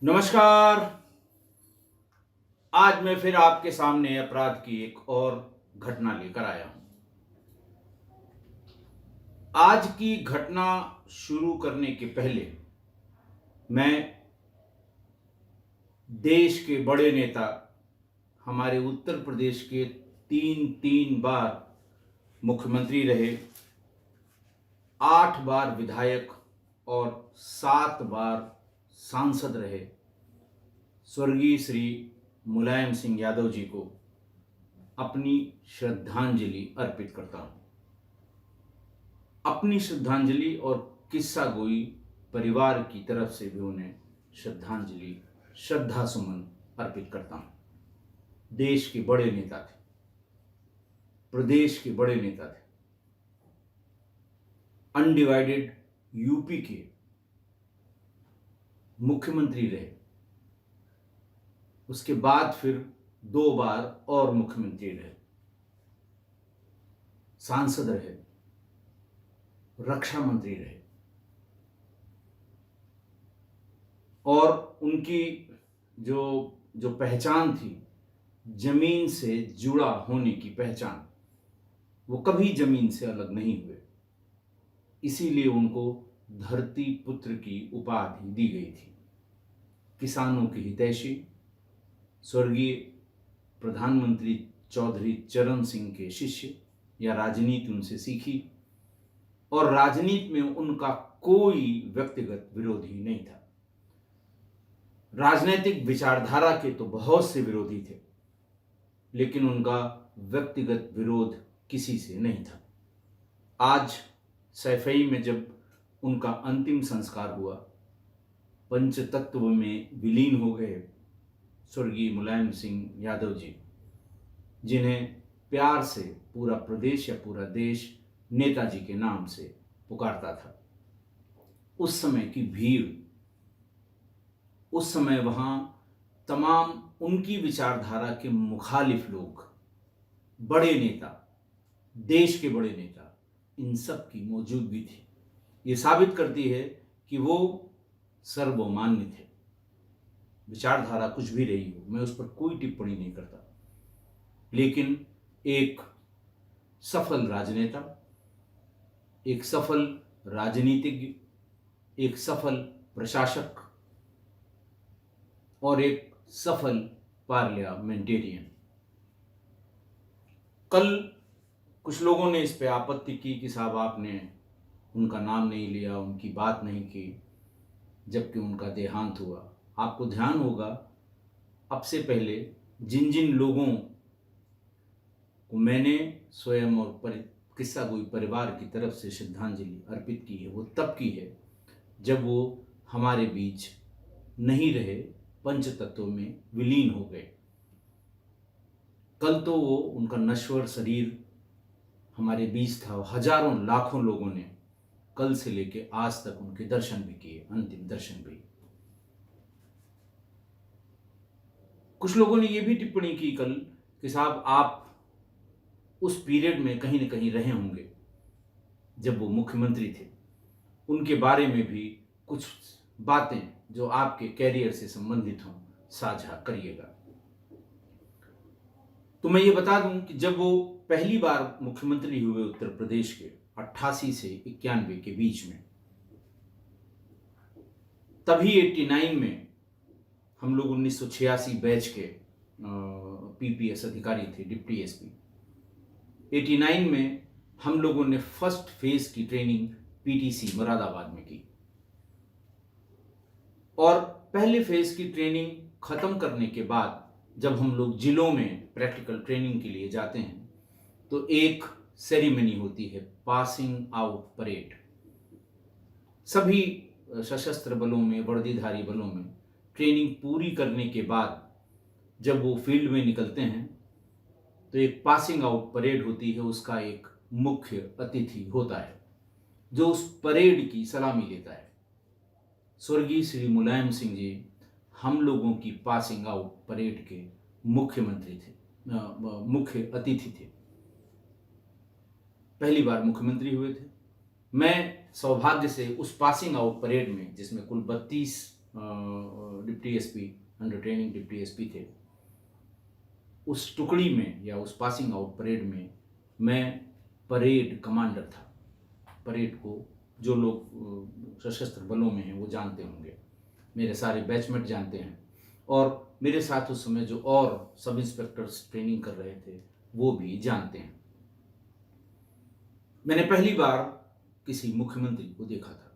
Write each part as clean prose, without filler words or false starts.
नमस्कार। आज मैं फिर आपके सामने अपराध की एक और घटना लेकर आया हूं। आज की घटना शुरू करने के पहले मैं देश के बड़े नेता, हमारे उत्तर प्रदेश के तीन तीन बार मुख्यमंत्री रहे, 8 बार विधायक और 7 बार सांसद रहे, स्वर्गीय श्री मुलायम सिंह यादव जी को अपनी श्रद्धांजलि अर्पित करता हूं। अपनी श्रद्धांजलि और किस्सा गोई परिवार की तरफ से भी उन्हें श्रद्धांजलि, श्रद्धा सुमन अर्पित करता हूं। देश के बड़े नेता थे, प्रदेश के बड़े नेता थे, अनडिवाइडेड यूपी के मुख्यमंत्री रहे, उसके बाद फिर 2 बार और मुख्यमंत्री रहे, सांसद रहे, रक्षा मंत्री रहे और उनकी जो जो पहचान थी, जमीन से जुड़ा होने की पहचान, वो कभी जमीन से अलग नहीं हुए। इसीलिए उनको धरती पुत्र की उपाधि दी गई थी। किसानों के हितैषी स्वर्गीय प्रधानमंत्री चौधरी चरण सिंह के शिष्य, या राजनीति उनसे सीखी और राजनीति में उनका कोई व्यक्तिगत विरोधी नहीं था। राजनीतिक विचारधारा के तो बहुत से विरोधी थे, लेकिन उनका व्यक्तिगत विरोध किसी से नहीं था। आज सैफई में जब उनका अंतिम संस्कार हुआ, पंचतत्व में विलीन हो गए स्वर्गीय मुलायम सिंह यादव जी, जिन्हें प्यार से पूरा प्रदेश या पूरा देश नेताजी के नाम से पुकारता था। उस समय की भीड़, उस समय वहां तमाम उनकी विचारधारा के मुखालिफ लोग, बड़े नेता, देश के बड़े नेता, इन सब की मौजूदगी थी। ये साबित करती है कि वो सर्वमान्य थे। विचारधारा कुछ भी रही हो, मैं उस पर कोई टिप्पणी नहीं करता, लेकिन एक सफल राजनेता, एक सफल राजनीतिज्ञ, एक सफल प्रशासक और एक सफल पार्लियामेंटेरियन। कल कुछ लोगों ने इस पे आपत्ति की कि साहब आपने उनका नाम नहीं लिया, उनकी बात नहीं की, जबकि उनका देहांत हुआ। आपको ध्यान होगा, अब से पहले जिन जिन लोगों को मैंने स्वयं और किस्सा गोई परिवार की तरफ से श्रद्धांजलि अर्पित की है, वो तब की है जब वो हमारे बीच नहीं रहे, पंचतत्व में विलीन हो गए। कल तो वो उनका नश्वर शरीर हमारे बीच था। हजारों लाखों लोगों ने कल से लेके आज तक उनके दर्शन भी किए, अंतिम दर्शन भी। कुछ लोगों ने ये भी टिप्पणी की कल कि साहब आप उस पीरियड में कहीं न कहीं रहे होंगे जब वो मुख्यमंत्री थे, उनके बारे में भी कुछ बातें जो आपके कैरियर से संबंधित हों साझा करिएगा। तो मैं ये बता दूं कि जब वो पहली बार मुख्यमंत्री हुए उत्तर प्रदेश के 88 से 91 के बीच में, तभी 89 में हम लोग 1986 बैच के पीपीएस अधिकारी थे, डिप्टी एसपी। 89 में हम लोगों ने फर्स्ट फेज की ट्रेनिंग पीटीसी मुरादाबाद में की और पहले फेज की ट्रेनिंग खत्म करने के बाद जब हम लोग जिलों में प्रैक्टिकल ट्रेनिंग के लिए जाते हैं तो एक सेरेमनी होती है, पासिंग आउट परेड। सभी सशस्त्र बलों में, वर्दीधारी बलों में ट्रेनिंग पूरी करने के बाद जब वो फील्ड में निकलते हैं तो एक पासिंग आउट परेड होती है। उसका एक मुख्य अतिथि होता है जो उस परेड की सलामी लेता है। स्वर्गीय श्री मुलायम सिंह जी हम लोगों की पासिंग आउट परेड के मुख्यमंत्री थे, मुख्य अतिथि थे। पहली बार मुख्यमंत्री हुए थे। मैं सौभाग्य से उस पासिंग आउट परेड में, जिसमें कुल 32 deputy SP, under training deputy SP थे, उस टुकड़ी में या उस पासिंग आउट परेड में मैं परेड कमांडर था। परेड को जो लोग सशस्त्र बलों में हैं वो जानते होंगे, मेरे सारे बैचमेट जानते हैं, और मेरे साथ उस समय जो और सब इंस्पेक्टर्स ट्रेनिंग कर रहे थे वो भी जानते हैं। मैंने पहली बार किसी मुख्यमंत्री को देखा था।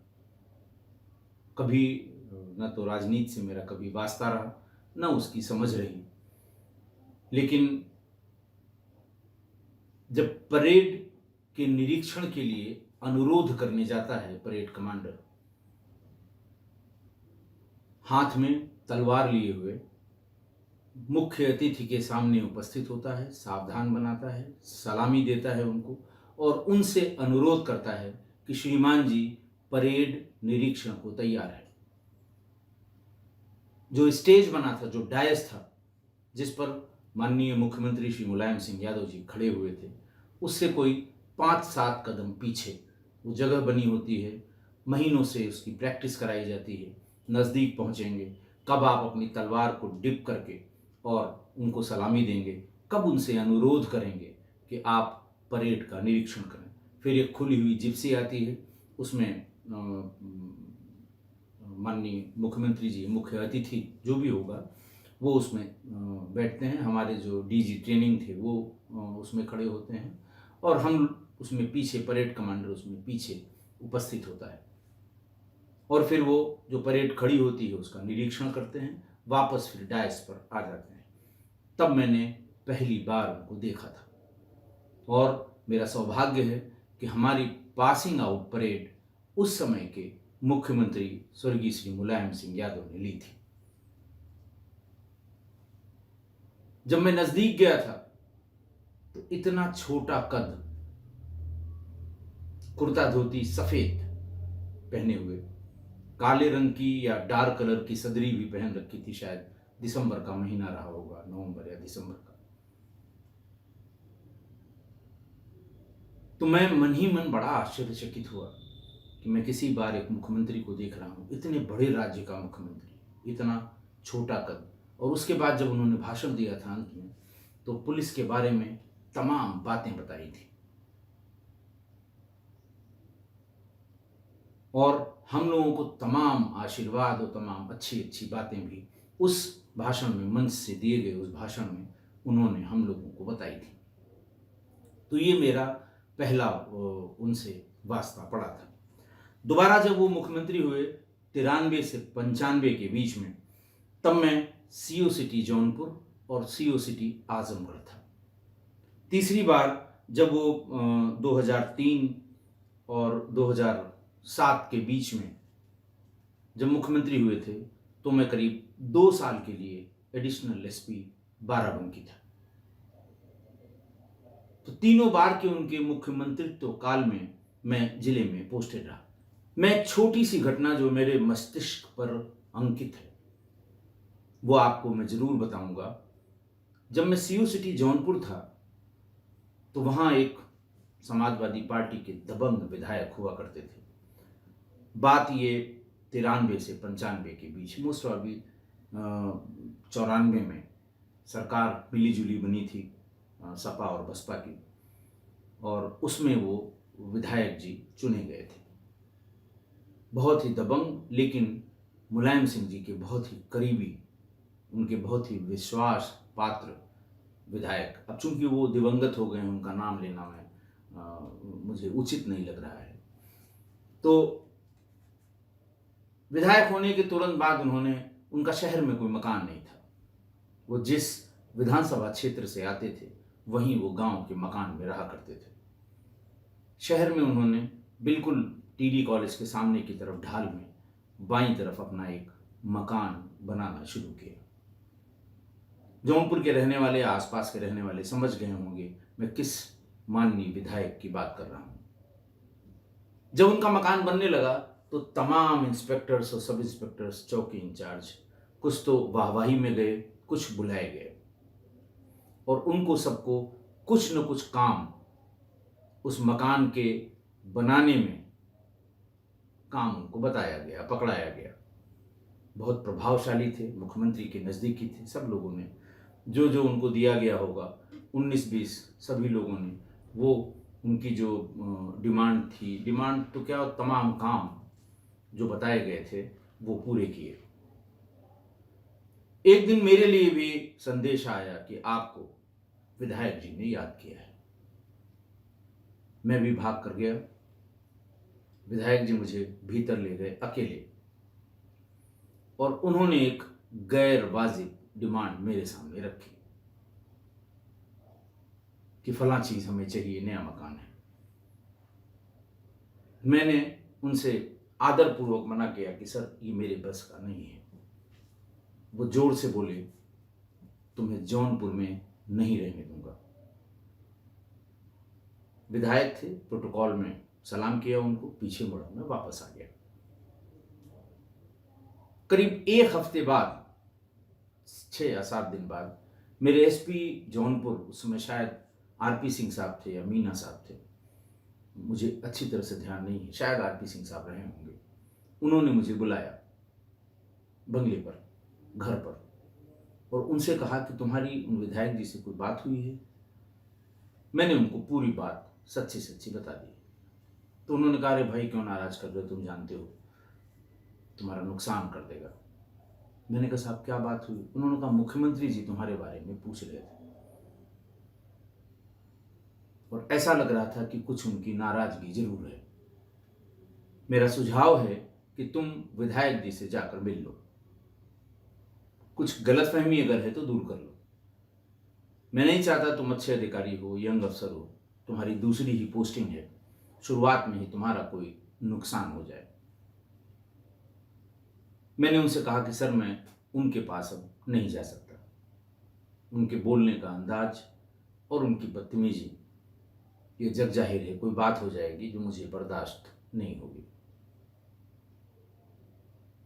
कभी न तो राजनीति से मेरा कभी वास्ता रहा, न उसकी समझ रही, लेकिन जब परेड के निरीक्षण के लिए अनुरोध करने जाता है परेड कमांडर, हाथ में तलवार लिए हुए मुख्य अतिथि के सामने उपस्थित होता है, सावधान बनाता है, सलामी देता है उनको, और उनसे अनुरोध करता है कि श्रीमान जी परेड निरीक्षण को तैयार है। जो स्टेज बना था, जो डायस था, जिस पर माननीय मुख्यमंत्री श्री मुलायम सिंह यादव जी खड़े हुए थे, उससे कोई 5-7 कदम पीछे वो जगह बनी होती है। महीनों से उसकी प्रैक्टिस कराई जाती है। नज़दीक पहुंचेंगे, कब आप अपनी तलवार को डिप करके और उनको सलामी देंगे, कब उनसे अनुरोध करेंगे कि आप परेड का निरीक्षण करें। फिर एक खुली हुई जिप्सी आती है, उसमें माननीय मुख्यमंत्री जी, मुख्य अतिथि जो भी होगा, वो उसमें बैठते हैं। हमारे जो डीजी ट्रेनिंग थे वो उसमें खड़े होते हैं, और हम उसमें पीछे, परेड कमांडर उसमें पीछे उपस्थित होता है, और फिर वो जो परेड खड़ी होती है उसका निरीक्षण करते हैं, वापस फिर डायस पर आ जाते हैं। तब मैंने पहली बार उनको देखा था, और मेरा सौभाग्य है कि हमारी पासिंग आउट परेड उस समय के मुख्यमंत्री स्वर्गीय श्री मुलायम सिंह यादव ने ली थी। जब मैं नजदीक गया था तो इतना छोटा कद, कुर्ता धोती सफेद पहने हुए, काले रंग की या डार्क कलर की सदरी भी पहन रखी थी, शायद दिसंबर का महीना रहा होगा, नवंबर या दिसंबर का। तो मैं मन ही मन बड़ा आश्चर्यचकित हुआ कि मैं किसी बार एक मुख्यमंत्री को देख रहा हूँ, इतने बड़े राज्य का मुख्यमंत्री, इतना छोटा कद। और उसके बाद जब उन्होंने भाषण दिया था अंत में, तो पुलिस के बारे में तमाम बातें बताई थी, और हम लोगों को तमाम आशीर्वाद और तमाम अच्छी अच्छी बातें भी उस भाषण में, मंच से दिए गए उस भाषण में उन्होंने हम लोगों को बताई थी। तो ये मेरा पहला उनसे वास्ता पड़ा था। दोबारा जब वो मुख्यमंत्री हुए 93 से 95 के बीच में, तब मैं सीओ सिटी जौनपुर और सीओ सिटी आजमगढ़ था। तीसरी बार जब वो 2003 और 2007 के बीच में जब मुख्यमंत्री हुए थे, तो मैं करीब 2 साल के लिए एडिशनल एसपी बाराबंकी था। तो तीनों बार के उनके मुख्यमंत्रित्व काल में मैं जिले में पोस्टेड रहा। मैं एक छोटी सी घटना जो मेरे मस्तिष्क पर अंकित है वो आपको मैं जरूर बताऊंगा। जब मैं सीओ सिटी जौनपुर था तो वहां एक समाजवादी पार्टी के दबंग विधायक हुआ करते थे। बात ये 93 से 95 के बीच, मोस्ट अभी 94 में सरकार मिली जुली बनी थी सपा और बसपा की, और उसमें वो विधायक जी चुने गए थे। बहुत ही दबंग, लेकिन मुलायम सिंह जी के बहुत ही करीबी, उनके बहुत ही विश्वास पात्र विधायक। अब चूंकि वो दिवंगत हो गए हैं, उनका नाम लेना मुझे उचित नहीं लग रहा है। तो विधायक होने के तुरंत बाद उनका शहर में कोई मकान नहीं था। वो जिस विधानसभा क्षेत्र से आते थे वहीं वो गांव के मकान में रहा करते थे। शहर में उन्होंने बिल्कुल टीडी कॉलेज के सामने की तरफ ढाल में बाईं तरफ अपना एक मकान बनाना शुरू किया। जौनपुर के रहने वाले, आसपास के रहने वाले समझ गए होंगे मैं किस माननीय विधायक की बात कर रहा हूं। जब उनका मकान बनने लगा तो तमाम इंस्पेक्टर्स और सब इंस्पेक्टर्स, चौकी इंचार्ज, कुछ तो वाहवाही में गए, कुछ बुलाए गए, और उनको सबको कुछ न कुछ काम उस मकान के बनाने में काम उनको बताया गया, पकड़ाया गया। बहुत प्रभावशाली थे, मुख्यमंत्री के नज़दीकी थे। सब लोगों ने जो जो उनको दिया गया होगा 19-20 सभी लोगों ने वो उनकी जो डिमांड थी, डिमांड तो क्या, तमाम काम जो बताए गए थे वो पूरे किए। एक दिन मेरे लिए भी संदेश आया कि आपको विधायक जी ने याद किया है। मैं भी भाग कर गया। विधायक जी मुझे भीतर ले गए अकेले और उन्होंने एक गैर वाजिब डिमांड मेरे सामने रखी कि फलां चीज हमें चाहिए, नया मकान है। मैंने उनसे आदरपूर्वक मना किया कि सर ये मेरे बस का नहीं है। वो जोर से बोले, तुम्हें जौनपुर में नहीं रहने दूंगा। विधायक थे, प्रोटोकॉल में सलाम किया उनको, पीछे मुड़ा, मैं वापस आ गया। करीब एक हफ्ते बाद, 6 या 7 दिन बाद, मेरे एसपी जौनपुर, उस समय शायद आरपी सिंह साहब थे या मीना साहब थे, मुझे अच्छी तरह से ध्यान नहीं है, शायद आरपी सिंह साहब रहे होंगे। उन्होंने मुझे बुलाया बंगले पर, घर पर, और उनसे कहा कि तुम्हारी उन विधायक जी से कोई बात हुई है। मैंने उनको पूरी बात सच्ची सच्ची बता दी। तो उन्होंने कहा, अरे भाई क्यों नाराज कर रहे हो, तुम जानते हो तुम्हारा नुकसान कर देगा। मैंने कहा, साहब क्या बात हुई? उन्होंने कहा, मुख्यमंत्री जी तुम्हारे बारे में पूछ रहे थे और ऐसा लग रहा था कि कुछ उनकी नाराजगी जरूर है। मेरा सुझाव है कि तुम विधायक जी से जाकर मिल लो, कुछ गलतफहमी अगर है तो दूर कर लो। मैं नहीं चाहता तुम अच्छे अधिकारी हो, यंग अफसर हो, तुम्हारी दूसरी ही पोस्टिंग है, शुरुआत में ही तुम्हारा कोई नुकसान हो जाए। मैंने उनसे कहा कि सर मैं उनके पास अब नहीं जा सकता। उनके बोलने का अंदाज और उनकी बदतमीजी, ये जग जाहिर है कोई बात हो जाएगी जो मुझे बर्दाश्त नहीं होगी।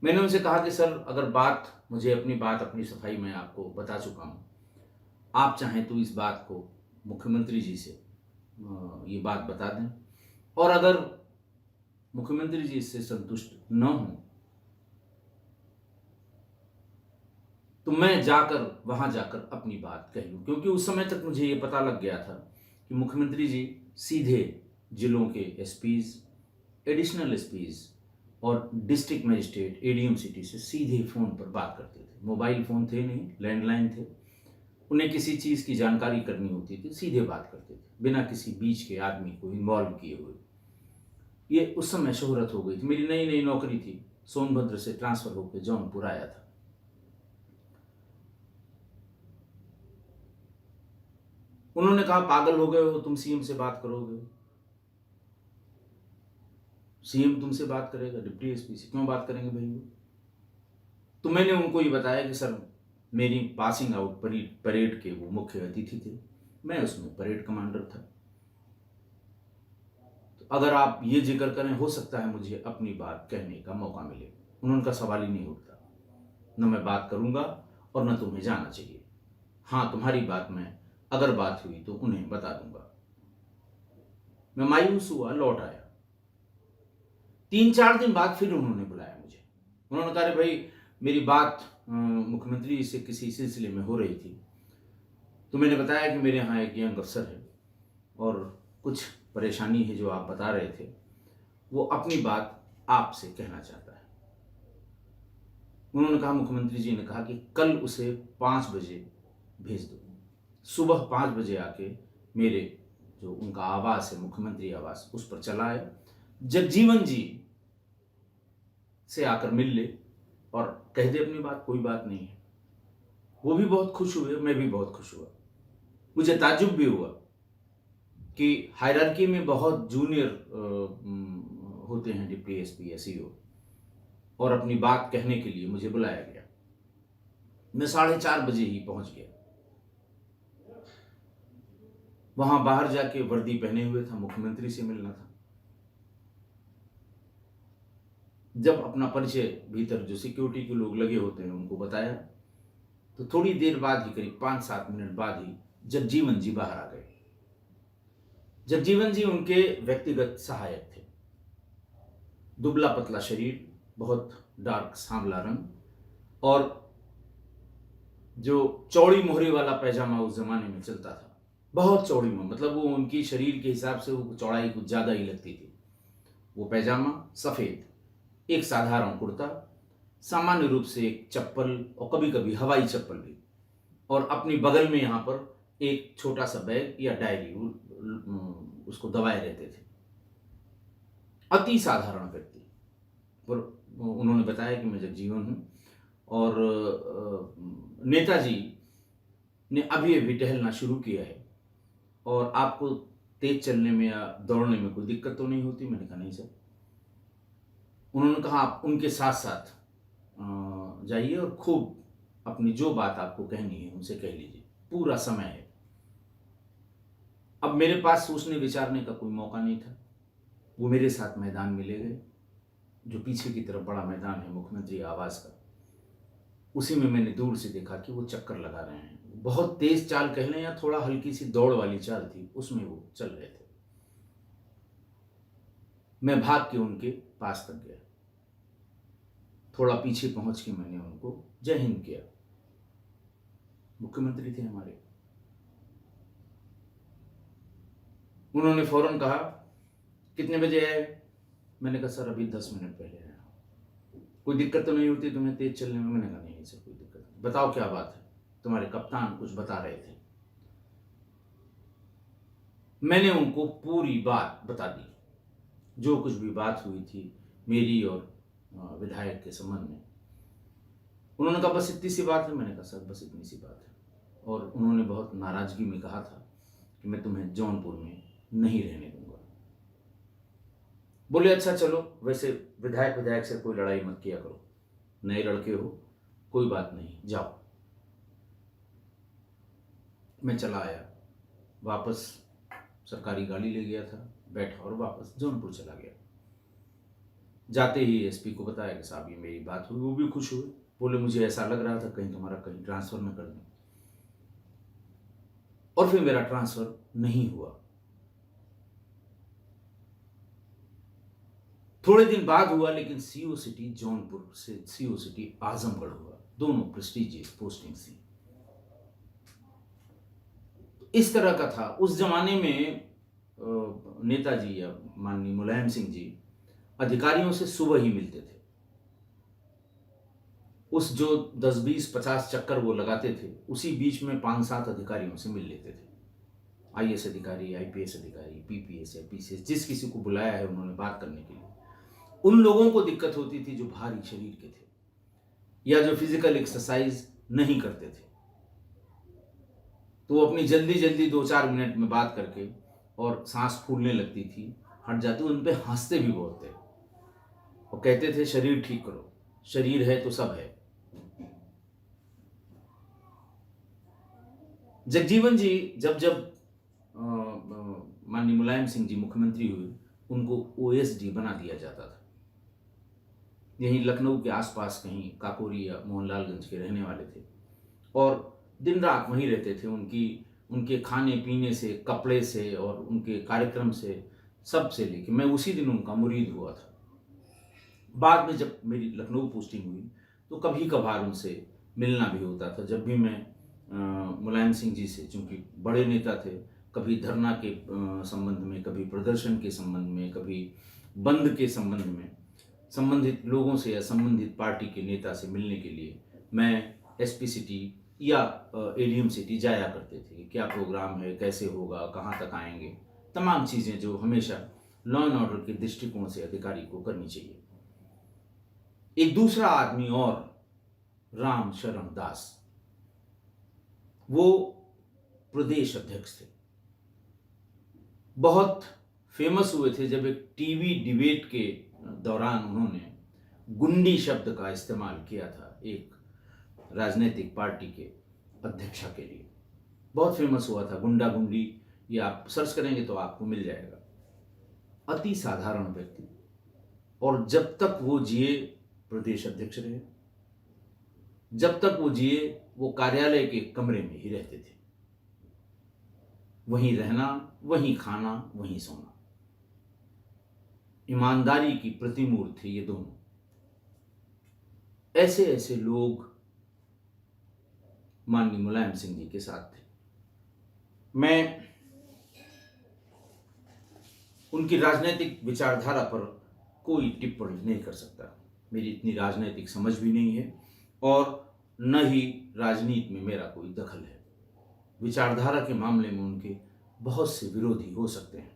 मैंने उनसे कहा कि सर अगर बात, मुझे अपनी बात, अपनी सफाई मैं आपको बता चुका हूँ, आप चाहें तो इस बात को मुख्यमंत्री जी से ये बात बता दें, और अगर मुख्यमंत्री जी इससे संतुष्ट न हो तो मैं जाकर वहां जाकर अपनी बात कह लूं। क्योंकि उस समय तक मुझे ये पता लग गया था कि मुख्यमंत्री जी सीधे जिलों के एसपीज, एडिशनल एसपीज और डिस्ट्रिक्ट मजिस्ट्रेट, एडीएम सिटी से सीधे फ़ोन पर बात करते थे। मोबाइल फ़ोन थे नहीं, लैंडलाइन थे। उन्हें किसी चीज़ की जानकारी करनी होती थी, सीधे बात करते थे बिना किसी बीच के आदमी को इन्वॉल्व किए हुए। ये उस समय शोहरत हो गई थी। मेरी नई नई नौकरी थी, सोनभद्र से ट्रांसफ़र होकर जौनपुर आया था। उन्होंने कहा, पागल हो गए हो तुम, सीएम से बात करोगे? सीएम तुमसे बात करेगा, डिप्टी एसपी से क्यों बात करेंगे भाई वो? तो मैंने उनको ये बताया कि सर मेरी पासिंग आउट परेड के वो मुख्य अतिथि थे, मैं उसमें परेड कमांडर था। तो अगर आप ये जिक्र करें, हो सकता है मुझे अपनी बात कहने का मौका मिले। उन्होंने कहा, सवाल ही नहीं उठता, न मैं बात करूंगा और न तुम्हें जाना चाहिए। हाँ, तुम्हारी बात में अगर बात हुई तो उन्हें बता दूंगा। मैं मायूस हुआ, लौट आया। 3-4 दिन बाद फिर उन्होंने बुलाया मुझे। उन्होंने कहा, अरे भाई मेरी बात मुख्यमंत्री से किसी सिलसिले में हो रही थी, तो मैंने बताया कि मेरे यहाँ एक यंग अफसर है और कुछ परेशानी है जो आप बता रहे थे, वो अपनी बात आपसे कहना चाहता है। उन्होंने कहा, मुख्यमंत्री जी ने कहा कि कल उसे 5 बजे भेज दो, सुबह 5 बजे आके मेरे जो उनका आवास है, मुख्यमंत्री आवास, उस पर चला आए, जगजीवन जी से आकर मिल ले और कह दे अपनी बात, कोई बात नहीं है। वो भी बहुत खुश हुए, मैं भी बहुत खुश हुआ। मुझे ताज्जुब भी हुआ कि हायरार्की में बहुत जूनियर होते हैं डिप्टी एसपी या सीओ, और अपनी बात कहने के लिए मुझे बुलाया गया। मैं 4:30 बजे ही पहुंच गया। वहां बाहर जाके वर्दी पहने हुए था, मुख्यमंत्री से मिलना था। जब अपना परिचय भीतर जो सिक्योरिटी के लोग लगे होते हैं उनको बताया, तो थोड़ी देर बाद ही, करीब 5-7 मिनट बाद ही, जगजीवन जी बाहर आ गए। जगजीवन जी उनके व्यक्तिगत सहायक थे। दुबला पतला शरीर, बहुत डार्क सांवला रंग, और जो चौड़ी मोहरी वाला पैजामा उस जमाने में चलता था, बहुत चौड़ी मोहरी, मतलब वो उनकी शरीर के हिसाब से वो चौड़ाई कुछ ज़्यादा ही लगती थी। वो पैजामा सफ़ेद, एक साधारण कुर्ता, सामान्य रूप से एक चप्पल और कभी कभी हवाई चप्पल भी, और अपनी बगल में यहाँ पर एक छोटा सा बैग या डायरी उसको दबाए रहते थे। अति साधारण व्यक्ति। पर उन्होंने बताया कि मैं जगजीवन हूँ और नेताजी ने अभी अभी टहलना शुरू किया है और आपको तेज चलने में या दौड़ने में कोई दिक्कत तो नहीं होती? मैंने कहा नहीं सर। उन्होंने कहा आप उनके साथ साथ जाइए और खूब अपनी जो बात आपको कहनी है उनसे कह लीजिए, पूरा समय है। अब मेरे पास सोचने विचारने का कोई मौका नहीं था। वो मेरे साथ मैदान में ले गए, जो पीछे की तरफ बड़ा मैदान है मुख्यमंत्री आवास का, उसी में मैंने दूर से देखा कि वो चक्कर लगा रहे हैं। बहुत तेज चाल कह लें या थोड़ा हल्की सी दौड़ वाली चाल थी, उसमें वो चल रहे थे। मैं भाग के उनके पास तक गया, थोड़ा पीछे पहुंच के मैंने उनको जय हिंद किया। मुख्यमंत्री थे हमारे। उन्होंने फौरन कहा कितने बजे आए? मैंने कहा सर अभी 10 मिनट पहले आया। कोई दिक्कत तो नहीं होती तुम्हें तेज चलने में? मैंने कहा नहीं सर कोई दिक्कत नहीं। बताओ क्या बात है? तुम्हारे कप्तान कुछ बता रहे थे। मैंने उनको पूरी बात बता दी, जो कुछ भी बात हुई थी मेरी और विधायक के संबंध में। उन्होंने कहा बस इतनी सी बात है? मैंने कहा सर बस इतनी सी बात है। और उन्होंने बहुत नाराजगी में कहा था कि मैं तुम्हें जौनपुर में नहीं रहने दूंगा। बोले अच्छा चलो, वैसे विधायक से कोई लड़ाई मत किया करो, नए लड़के हो, कोई बात नहीं, जाओ। मैं चला आया, वापस सरकारी गाड़ी ले गया था, बैठा और वापस जौनपुर चला गया। जाते ही एसपी को बताया कि साहब ये मेरी बात हुई। वो भी खुश हुए, बोले मुझे ऐसा लग रहा था कहीं तुम्हारा कहीं ट्रांसफर न कर दें। और फिर मेरा ट्रांसफर नहीं हुआ। थोड़े दिन बाद हुआ, लेकिन सीओ सिटी जौनपुर से सीओ सिटी आजमगढ़ हुआ। दोनों प्रेस्टिजियस पोस्टिंग थी। इस तरह का था उस जमाने में। नेताजी या माननीय मुलायम सिंह जी अधिकारियों से सुबह ही मिलते थे। उस जो 10, 20, 50 चक्कर वो लगाते थे, उसी बीच में 5-7 अधिकारियों से मिल लेते थे। आईएएस अधिकारी, आईपीएस अधिकारी, पीपीएस या पीसीएस, जिस किसी को बुलाया है उन्होंने बात करने के लिए। उन लोगों को दिक्कत होती थी जो भारी शरीर के थे या जो फिजिकल एक्सरसाइज नहीं करते थे, तो वो अपनी जल्दी जल्दी 2-4 मिनट में बात करके और सांस फूलने लगती थी, हट जाती। उन पे हंसते भी बहुत थे और कहते थे शरीर ठीक करो, शरीर है तो सब है। जगजीवन जी जब जब माननीय मुलायम सिंह जी मुख्यमंत्री हुए, उनको ओएसडी बना दिया जाता था। यहीं लखनऊ के आसपास कहीं काकोरी या मोहनलालगंज के रहने वाले थे और दिन रात वहीं रहते थे। उनके खाने पीने से, कपड़े से और उनके कार्यक्रम से, सब से लेके मैं उसी दिन उनका मुरीद हुआ था। बाद में जब मेरी लखनऊ पोस्टिंग हुई तो कभी कभार उनसे मिलना भी होता था। जब भी मैं मुलायम सिंह जी से, चूँकि बड़े नेता थे, कभी धरना के संबंध में, कभी प्रदर्शन के संबंध में, कभी बंद के संबंध में, संबंधित लोगों से या संबंधित पार्टी के नेता से मिलने के लिए मैं एसपी सिटी या एडीएम सिटी जाया करते थे। क्या प्रोग्राम है, कैसे होगा, कहाँ तक आएंगे, तमाम चीज़ें जो हमेशा लॉ एंड ऑर्डर के दृष्टिकोण से अधिकारी को करनी चाहिए। एक दूसरा आदमी और, राम शरण दास, वो प्रदेश अध्यक्ष थे। बहुत फेमस हुए थे जब एक टीवी डिबेट के दौरान उन्होंने गुंडी शब्द का इस्तेमाल किया था एक राजनीतिक पार्टी के अध्यक्षा के लिए। बहुत फेमस हुआ था, गुंडा गुंडी, ये आप सर्च करेंगे तो आपको मिल जाएगा। अति साधारण व्यक्ति, और जब तक वो जिए प्रदेश अध्यक्ष रहे, जब तक वो जिए वो कार्यालय के कमरे में ही रहते थे। वहीं रहना, वहीं खाना, वहीं सोना। ईमानदारी की प्रतिमूर्ति थे ये दोनों। ऐसे ऐसे लोग माननीय मुलायम सिंह जी के साथ थे। मैं उनकी राजनीतिक विचारधारा पर कोई टिप्पणी नहीं कर सकता। मेरी इतनी राजनीतिक समझ भी नहीं है और न ही राजनीति में मेरा कोई दखल है। विचारधारा के मामले में उनके बहुत से विरोधी हो सकते हैं,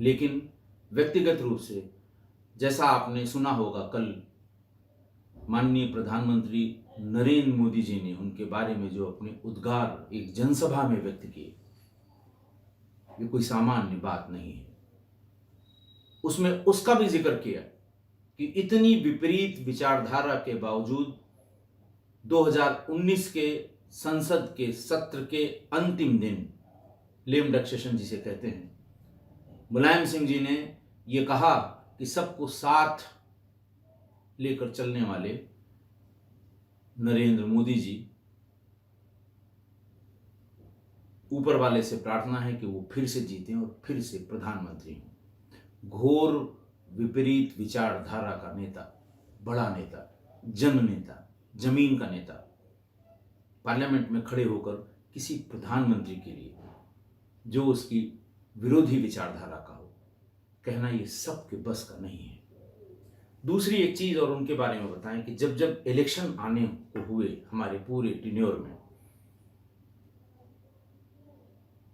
लेकिन व्यक्तिगत रूप से जैसा आपने सुना होगा, कल माननीय प्रधानमंत्री नरेंद्र मोदी जी ने उनके बारे में जो अपने उद्गार एक जनसभा में व्यक्त किए, ये कोई सामान्य बात नहीं है। उसमें उसका भी जिक्र किया कि इतनी विपरीत विचारधारा के बावजूद 2019 के संसद के सत्र के अंतिम दिन, लेम डक सेशन जिसे कहते हैं, मुलायम सिंह जी ने ये कहा कि सबको साथ लेकर चलने वाले नरेंद्र मोदी जी, ऊपर वाले से प्रार्थना है कि वो फिर से जीतें और फिर से प्रधानमंत्री हों। घोर विपरीत विचारधारा का नेता, बड़ा नेता, जन नेता, जमीन का नेता, पार्लियामेंट में खड़े होकर किसी प्रधानमंत्री के लिए जो उसकी विरोधी विचारधारा का हो, कहना ये सबके बस का नहीं है। दूसरी एक चीज और उनके बारे में बताएं कि जब जब इलेक्शन आने को हुए हमारे पूरे टेन्योर में,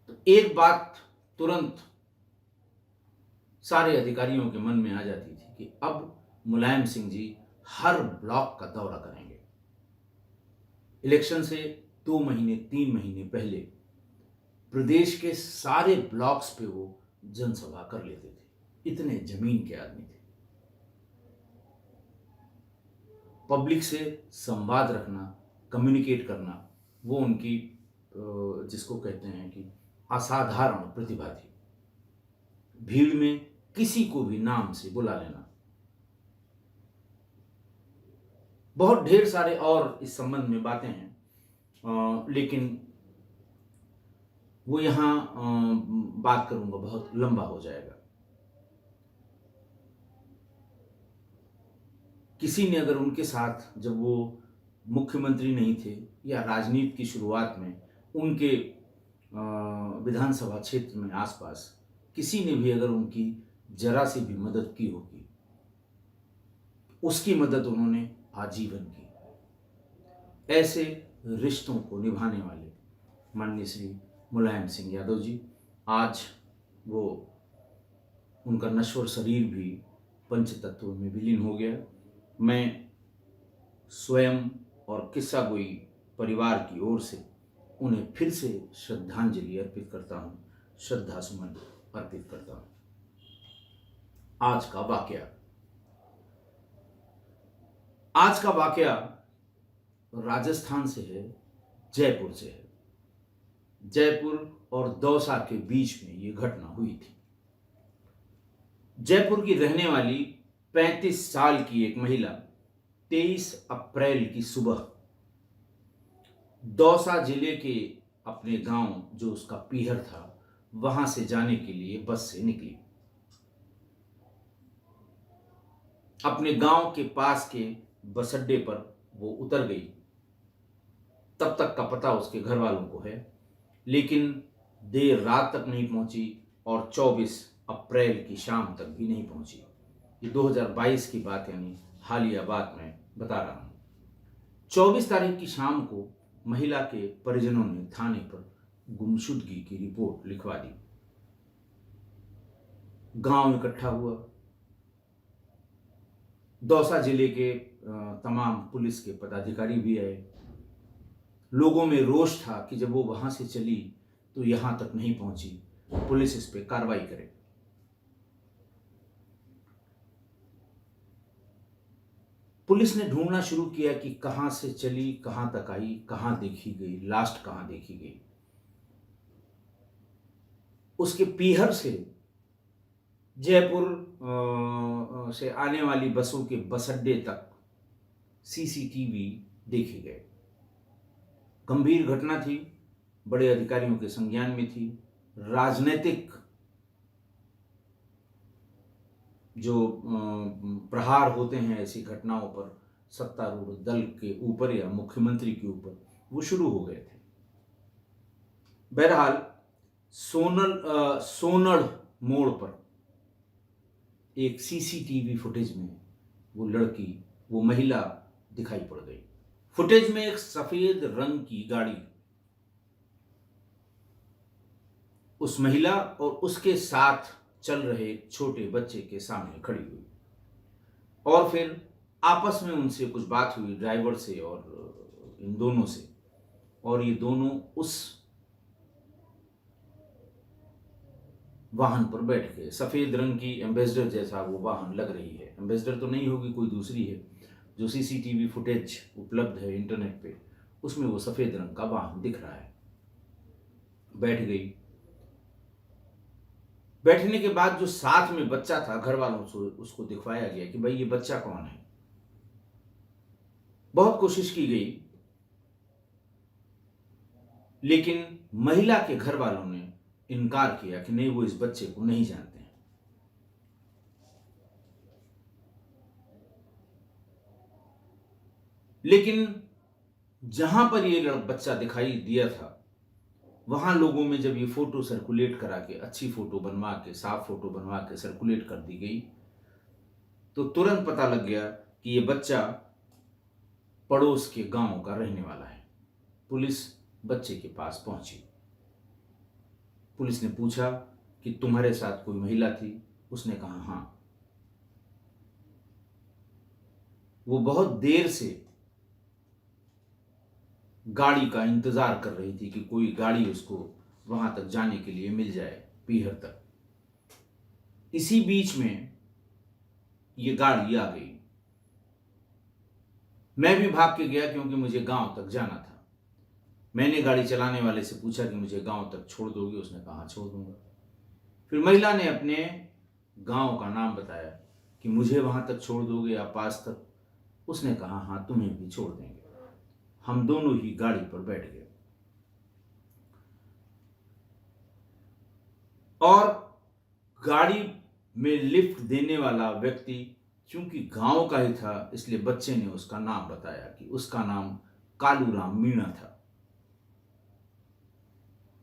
तो एक बात तुरंत सारे अधिकारियों के मन में आ जाती थी कि अब मुलायम सिंह जी हर ब्लॉक का दौरा करेंगे। इलेक्शन से 2 महीने 3 महीने पहले प्रदेश के सारे ब्लॉक्स पे वो जनसभा कर लेते थे। इतने जमीन के आदमी थे। पब्लिक से संवाद रखना, कम्युनिकेट करना, वो उनकी जिसको कहते हैं कि असाधारण प्रतिभा थी। भीड़ में किसी को भी नाम से बुला लेना। बहुत ढेर सारे और इस संबंध में बातें हैं, लेकिन वो यहां बात करूंगा बहुत लंबा हो जाएगा। किसी ने अगर उनके साथ, जब वो मुख्यमंत्री नहीं थे या राजनीति की शुरुआत में उनके विधानसभा क्षेत्र में आसपास किसी ने भी अगर उनकी जरा सी भी मदद की होगी, उसकी मदद उन्होंने आजीवन की। ऐसे रिश्तों को निभाने वाले माननीय श्री मुलायम सिंह यादव जी, आज वो उनका नश्वर शरीर भी पंच तत्वों में विलीन हो गया। मैं स्वयं और किस्सा गोई परिवार की ओर से उन्हें फिर से श्रद्धांजलि अर्पित करता हूँ, श्रद्धा सुमन अर्पित करता हूँ। आज का वाकया राजस्थान से है, जयपुर से है। जयपुर और दौसा के बीच में ये घटना हुई थी। जयपुर की रहने वाली 35 साल की एक महिला 23 अप्रैल की सुबह दौसा जिले के अपने गांव, जो उसका पीहर था, वहां से जाने के लिए बस से निकली। अपने गांव के पास के बस अड्डे पर वो उतर गई। तब तक का पता उसके घर वालों को है, लेकिन देर रात तक नहीं पहुंची और 24 अप्रैल की शाम तक भी नहीं पहुंची। ये 2022 की बात, यानी हालिया बात मैं बता रहा हूं। 24 तारीख की शाम को महिला के परिजनों ने थाने पर गुमशुदगी की रिपोर्ट लिखवा दी। गांव इकट्ठा हुआ। दौसा जिले के तमाम पुलिस के पदाधिकारी भी आए। लोगों में रोष था कि जब वो वहां से चली तो यहां तक नहीं पहुंची, पुलिस इस पे कार्रवाई करे। पुलिस ने ढूंढना शुरू किया कि कहां से चली, कहां तक आई, कहां देखी गई, लास्ट कहां देखी गई। उसके पीहर से जयपुर से आने वाली बसों के बस अड्डे तक सीसीटीवी देखे गए। गंभीर घटना थी, बड़े अधिकारियों के संज्ञान में थी। राजनीतिक जो प्रहार होते हैं ऐसी घटनाओं पर, सत्तारूढ़ दल के ऊपर या मुख्यमंत्री के ऊपर वो शुरू हो गए थे। बहरहाल सोनड़ मोड़ पर एक सीसीटीवी फुटेज में वो लड़की, वो महिला दिखाई पड़ गई। फुटेज में एक सफेद रंग की गाड़ी उस महिला और उसके साथ चल रहे एक छोटे बच्चे के सामने खड़ी हुई और फिर आपस में उनसे कुछ बात हुई, ड्राइवर से और इन दोनों से, और ये दोनों उस वाहन पर बैठ गए। सफेद रंग की एम्बेसडर जैसा वो वाहन लग रही है, एम्बेसडर तो नहीं होगी, कोई दूसरी है। जो सीसीटीवी फुटेज उपलब्ध है इंटरनेट पे, उसमें वो सफेद रंग का वाहन दिख रहा है। बैठ गई। बैठने के बाद जो साथ में बच्चा था, घर वालों से उसको दिखवाया गया कि भाई ये बच्चा कौन है। बहुत कोशिश की गई, लेकिन महिला के घर वालों ने इनकार किया कि नहीं, वो इस बच्चे को नहीं जानते हैं। लेकिन जहां पर ये बच्चा दिखाई दिया था, वहां लोगों में जब ये फोटो सर्कुलेट करा के, अच्छी फोटो बनवा के, साफ फोटो बनवा के सर्कुलेट कर दी गई, तो तुरंत पता लग गया कि ये बच्चा पड़ोस के गांव का रहने वाला है। पुलिस बच्चे के पास पहुंची। पुलिस ने पूछा कि तुम्हारे साथ कोई महिला थी? उसने कहा हां। वो बहुत देर से गाड़ी का इंतजार कर रही थी कि कोई गाड़ी उसको वहां तक जाने के लिए मिल जाए, पीहर तक। इसी बीच में ये गाड़ी आ गई। मैं भी भाग के गया क्योंकि मुझे गांव तक जाना था। मैंने गाड़ी चलाने वाले से पूछा कि मुझे गांव तक छोड़ दोगे? उसने कहा छोड़ दूंगा। फिर महिला ने अपने गांव का नाम बताया कि मुझे वहां तक छोड़ दोगे या पास तक? उसने कहा हां, तुम्हें भी छोड़ देंगे। हम दोनों ही गाड़ी पर बैठ गए और गाड़ी में लिफ्ट देने वाला व्यक्ति चूंकि गांव का ही था, इसलिए बच्चे ने उसका नाम बताया कि उसका नाम कालूराम मीणा था।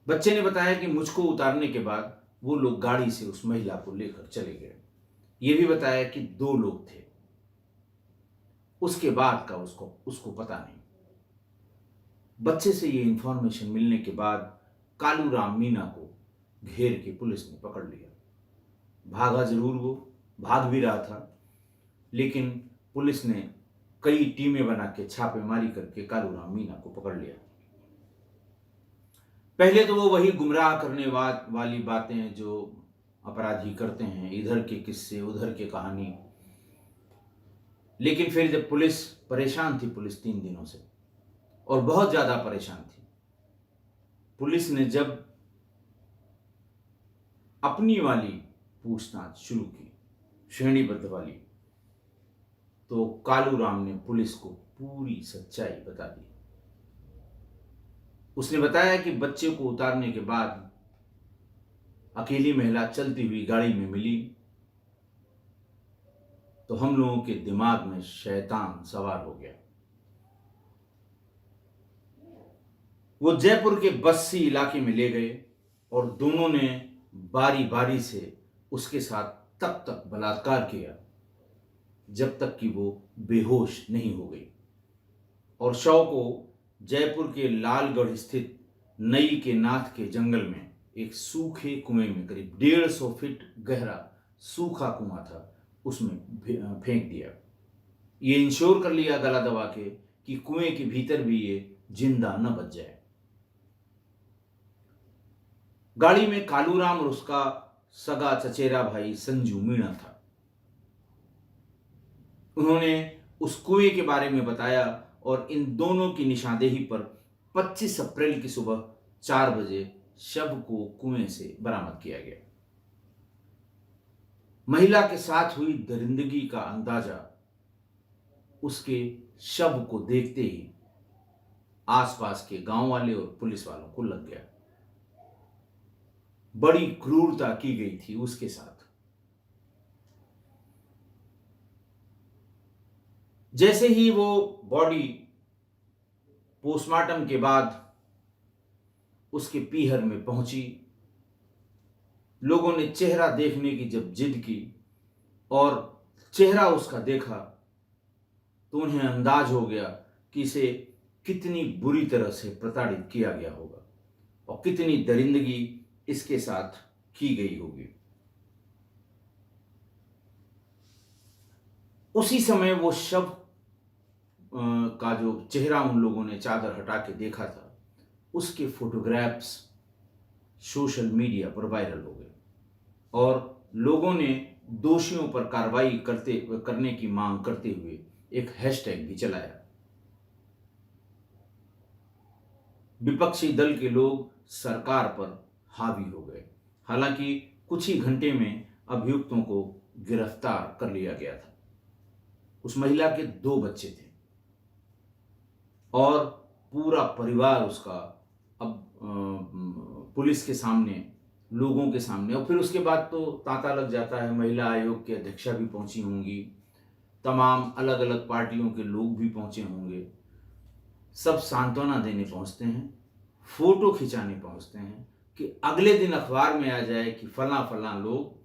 बच्चे ने बताया कि मुझको उतारने के बाद वो लोग गाड़ी से उस महिला को लेकर चले गए। ये भी बताया कि 2 लोग थे। उसके बाद का उसको पता नहीं। बच्चे से ये इंफॉर्मेशन मिलने के बाद कालूराम मीणा को घेर के पुलिस ने पकड़ लिया। भागा जरूर, वो भाग भी रहा था, लेकिन पुलिस ने कई टीमें बना के छापेमारी करके कालूराम मीणा को पकड़ लिया। पहले तो वो वही गुमराह करने वाली बातें जो अपराधी करते हैं, इधर के किस्से उधर के कहानी। लेकिन फिर जब पुलिस परेशान थी, पुलिस 3 दिनों से, और बहुत ज्यादा परेशान थी, पुलिस ने जब अपनी वाली पूछताछ शुरू की, श्रेणीबद्ध वाली, तो कालूराम ने पुलिस को पूरी सच्चाई बता दी। उसने बताया कि बच्चे को उतारने के बाद अकेली महिला चलती हुई गाड़ी में मिली, तो हम लोगों के दिमाग में शैतान सवार हो गया। वो जयपुर के बस्सी इलाके में ले गए और दोनों ने बारी बारी से उसके साथ तब तक बलात्कार किया जब तक कि वो बेहोश नहीं हो गई, और शव को जयपुर के लालगढ़ स्थित नई के नाथ के जंगल में एक सूखे कुएं में, करीब 150 फीट गहरा सूखा कुआं था, उसमें फेंक दिया। ये इंश्योर कर लिया गला दबा के कि कुएं के भीतर भी ये जिंदा न बच जाए। गाड़ी में कालूराम और उसका सगा चचेरा भाई संजू मीणा था। उन्होंने उस कुएं के बारे में बताया और इन दोनों की निशानदेही पर 25 अप्रैल की सुबह 4 बजे शव को कुएं से बरामद किया गया। महिला के साथ हुई दरिंदगी का अंदाजा उसके शव को देखते ही आसपास के गांव वाले और पुलिस वालों को लग गया। बड़ी क्रूरता की गई थी उसके साथ। जैसे ही वो बॉडी पोस्टमार्टम के बाद उसके पीहर में पहुंची, लोगों ने चेहरा देखने की जब जिद की और चेहरा उसका देखा तो उन्हें अंदाज हो गया कि इसे कितनी बुरी तरह से प्रताड़ित किया गया होगा और कितनी दरिंदगी इसके साथ की गई होगी। उसी समय वो शव का जो चेहरा उन लोगों ने चादर हटा के देखा था, उसके फोटोग्राफ्स सोशल मीडिया पर वायरल हो गए और लोगों ने दोषियों पर कार्रवाई करने की मांग करते हुए एक हैशटैग भी चलाया। विपक्षी दल के लोग सरकार पर हावी हो गए। हालांकि कुछ ही घंटे में अभियुक्तों को गिरफ्तार कर लिया गया था। उस महिला के 2 बच्चे थे और पूरा परिवार उसका अब पुलिस के सामने, लोगों के सामने, और फिर उसके बाद तो तांता लग जाता है। महिला आयोग की अध्यक्षा भी पहुंची होंगी, तमाम अलग अलग पार्टियों के लोग भी पहुंचे होंगे। सब सांत्वना देने पहुंचते हैं, फोटो खिंचाने पहुंचते हैं कि अगले दिन अखबार में आ जाए कि फला फला लोग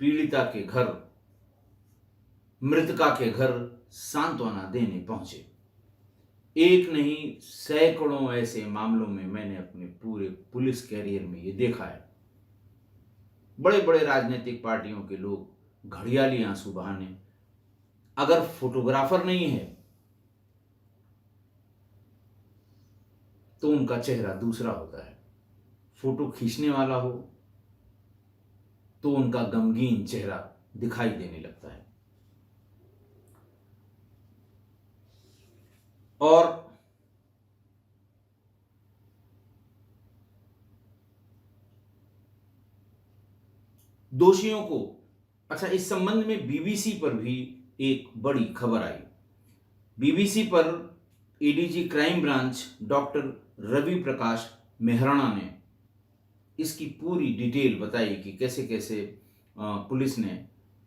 पीड़िता के घर, मृतका के घर सांत्वना देने पहुंचे। एक नहीं, सैकड़ों ऐसे मामलों में मैंने अपने पूरे पुलिस कैरियर में ये देखा है। बड़े बड़े राजनीतिक पार्टियों के लोग घड़ियाली आंसू बहाने, अगर फोटोग्राफर नहीं है तो उनका चेहरा दूसरा होता है, फोटो खींचने वाला हो तो उनका गमगीन चेहरा दिखाई देने लगता है। और दोषियों को, अच्छा, इस संबंध में बीबीसी पर भी एक बड़ी खबर आई। बीबीसी पर ADG crime branch doctor Ravi Prakash Mehrana ने इसकी पूरी डिटेल बताई कि कैसे कैसे पुलिस ने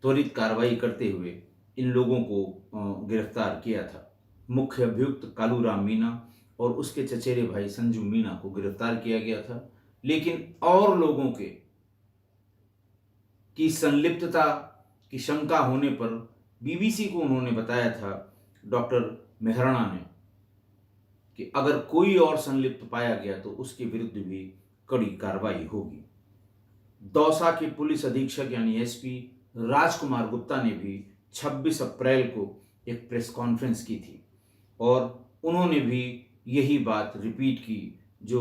त्वरित कार्रवाई करते हुए इन लोगों को गिरफ्तार किया था। मुख्य अभियुक्त कालूराम मीणा और उसके चचेरे भाई संजू मीणा को गिरफ्तार किया गया था, लेकिन और लोगों की संलिप्तता की शंका होने पर बीबीसी को उन्होंने बताया था, डॉक्टर मेहराणा ने, कि अगर कोई और संलिप्त पाया गया तो उसके विरुद्ध भी कड़ी कार्रवाई होगी। दौसा के पुलिस अधीक्षक यानी एसपी राजकुमार गुप्ता ने भी 26 अप्रैल को एक प्रेस कॉन्फ्रेंस की थी और उन्होंने भी यही बात रिपीट की जो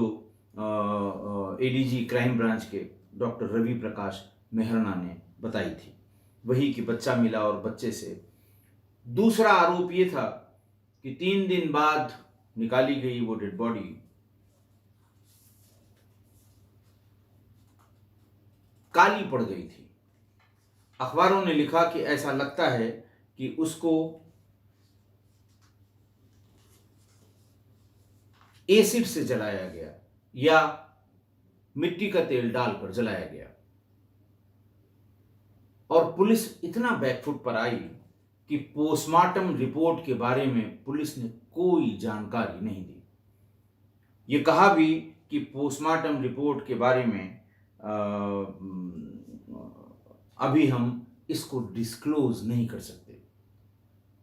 एडीजी क्राइम ब्रांच के डॉक्टर रवि प्रकाश मेहराणा ने बताई थी, वही कि बच्चा मिला और बच्चे से। दूसरा आरोप ये था कि 3 दिन बाद निकाली गई वो डेड बॉडी काली पड़ गई थी। अखबारों ने लिखा कि ऐसा लगता है कि उसको एसिड से जलाया गया या मिट्टी का तेल डालकर जलाया गया। और पुलिस इतना बैकफुट पर आई कि पोस्टमार्टम रिपोर्ट के बारे में पुलिस ने कोई जानकारी नहीं दी। ये कहा भी कि पोस्टमार्टम रिपोर्ट के बारे में अभी हम इसको डिस्क्लोज नहीं कर सकते।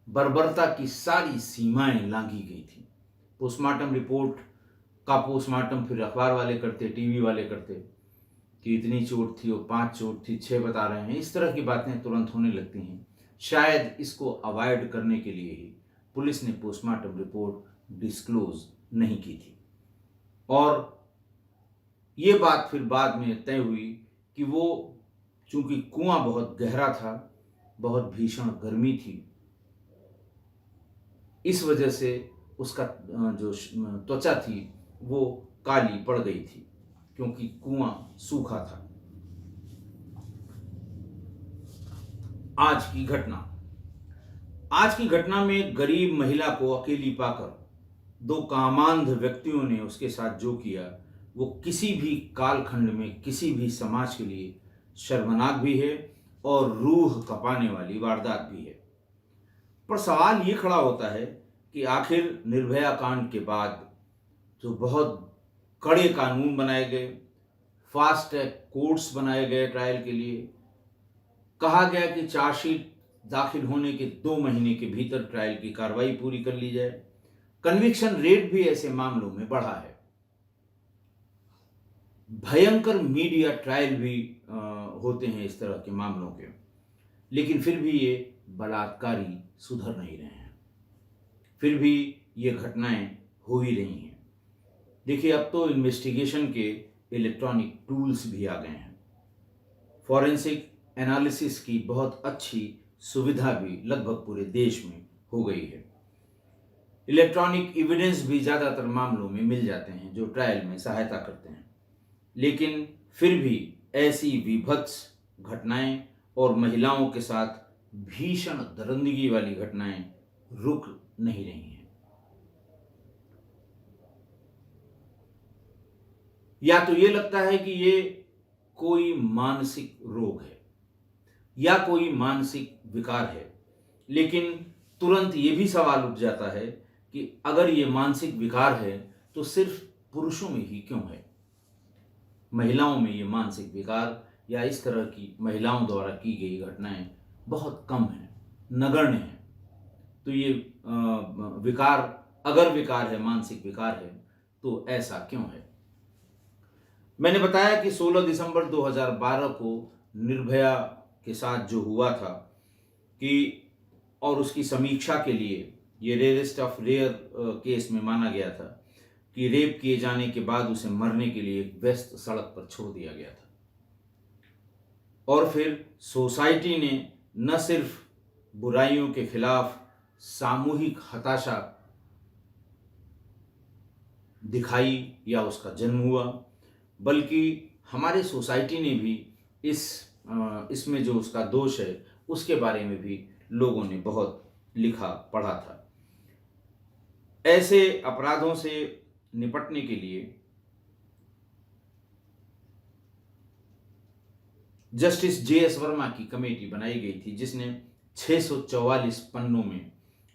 बर्बरता की सारी सीमाएं लांघी गई थी। पोस्टमार्टम रिपोर्ट का पोस्टमार्टम फिर अखबार वाले करते, टीवी वाले करते कि इतनी चोट थी और 5 चोट थी, 6 बता रहे हैं। इस तरह की बातें तुरंत होने लगती हैं। शायद इसको अवॉइड करने के लिए ही पुलिस ने पोस्टमार्टम रिपोर्ट डिस्क्लोज नहीं की थी। और ये बात फिर बाद में तय हुई कि वो, चूंकि कुआं बहुत गहरा था, बहुत भीषण गर्मी थी, इस वजह से उसका जो त्वचा थी वो काली पड़ गई थी, क्योंकि कुआं सूखा था। आज की घटना में गरीब महिला को अकेली पाकर 2 कामांध व्यक्तियों ने उसके साथ जो किया वो किसी भी कालखंड में किसी भी समाज के लिए शर्मनाक भी है और रूह कपाने वाली वारदात भी है। पर सवाल ये खड़ा होता है कि आखिर निर्भया कांड के बाद जो बहुत कड़े कानून बनाए गए, फास्ट ट्रैक कोर्ट्स बनाए गए ट्रायल के लिए, कहा गया कि चार्जशीट दाखिल होने के 2 महीने के भीतर ट्रायल की कार्रवाई पूरी कर ली जाए, कन्विक्शन रेट भी ऐसे मामलों में बढ़ा है, भयंकर मीडिया ट्रायल भी होते हैं इस तरह के मामलों के, लेकिन फिर भी ये बलात्कारी सुधर नहीं रहे हैं, फिर भी ये घटनाएं हो ही रही हैं। देखिए, अब तो इन्वेस्टिगेशन के इलेक्ट्रॉनिक टूल्स भी आ गए हैं, फॉरेंसिक एनालिसिस की बहुत अच्छी सुविधा भी लगभग पूरे देश में हो गई है, इलेक्ट्रॉनिक एविडेंस भी ज़्यादातर मामलों में मिल जाते हैं जो ट्रायल में सहायता करते हैं, लेकिन फिर भी ऐसी विभत्स घटनाएं और महिलाओं के साथ भीषण दरिंदगी वाली घटनाएं रुक नहीं रही हैं। या तो ये लगता है कि ये कोई मानसिक रोग है या कोई मानसिक विकार है, लेकिन तुरंत ये भी सवाल उठ जाता है कि अगर ये मानसिक विकार है तो सिर्फ पुरुषों में ही क्यों है? महिलाओं में ये मानसिक विकार या इस तरह की महिलाओं द्वारा की गई घटनाएं बहुत कम हैं, नगण्य हैं। तो ये विकार, अगर विकार है, मानसिक विकार है, तो ऐसा क्यों है? मैंने बताया कि 16 दिसंबर 2012 को निर्भया के साथ जो हुआ था कि और उसकी समीक्षा के लिए ये रेयरेस्ट ऑफ रेयर केस में माना गया था कि रेप किए जाने के बाद उसे मरने के लिए एक व्यस्त सड़क पर छोड़ दिया गया था, और फिर सोसाइटी ने न सिर्फ बुराइयों के खिलाफ सामूहिक हताशा दिखाई या उसका जन्म हुआ, बल्कि हमारे सोसाइटी ने भी इसमें जो उसका दोष है उसके बारे में भी लोगों ने बहुत लिखा पढ़ा था। ऐसे अपराधों से निपटने के लिए जस्टिस जे.एस. वर्मा की कमेटी बनाई गई थी, जिसने 644 पन्नों में